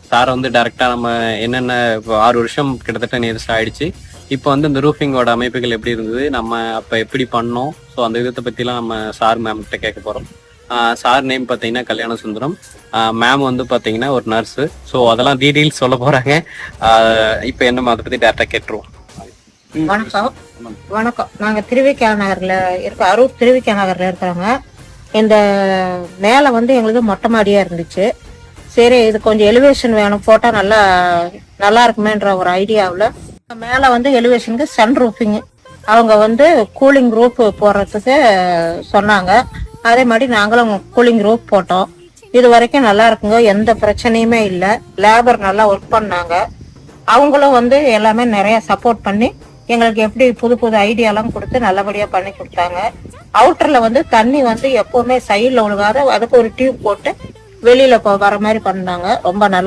சாரை வந்து டைரக்டா நம்ம என்னென்ன இப்போ 6 வருஷம் கிட்டத்தட்ட நியரஸ்ட் ஆயிடுச்சு. இப்போ வந்து இந்த ரூஃபிங்கோட அமைப்புகள் எப்படி இருந்தது, நம்ம அப்ப எப்படி பண்ணோம், ஸோ அந்த விதத்தை பத்திலாம் நம்ம சார் மேம் கிட்ட கேட்க போறோம். சார் நேம் பார்த்தீங்கன்னா கல்யாண சுந்தரம். மேம் வந்து பார்த்தீங்கன்னா ஒரு நர்ஸு. ஸோ அதெல்லாம் டீட்டெயில்ஸ் சொல்ல போறாங்க. இப்போ என்ன அதை பத்தி டேரக்டா கேட்டுருவோம். வணக்கம். வணக்கம். நாங்க திருவிக்கா நகர்ல இருக்க அரூர் திருவிக்கா நகர்ல இருக்கிறோங்க. இந்த மேல வந்து எங்களுக்கு மொட்டை மாடியா இருந்துச்சு. சரி, இது கொஞ்சம் எலிவேஷன் வேணும், போட்டா நல்லா இருக்குமேன்ற ஒரு ஐடியாவில் மேல வந்து எலிவேஷனுக்கு சன் ரூஃபிங் அவங்க வந்து கூலிங் ரூப் போடுறதுக்கு சொன்னாங்க. அதே மாதிரி நாங்களும் கூலிங் ரூப் போட்டோம். இது வரைக்கும் நல்லா இருக்குங்க, எந்த பிரச்சனையுமே இல்லை. லேபர் நல்லா ஒர்க் பண்ணாங்க. அவங்களும் வந்து எல்லாமே நிறைய சப்போர்ட் பண்ணி எங்களுக்கு எப்படி புது புது ஐடியாலாம் கொடுத்து நல்லபடியா பண்ணி கொடுத்தாங்க. அவுட்டர்ல வந்து தண்ணி வந்து எப்பவுமே சைட்ல ஒழுகாத அதுக்கு ஒரு டியூப் போட்டு வெளியில வர மாதிரி பண்ணாங்க. ரொம்ப நல்லா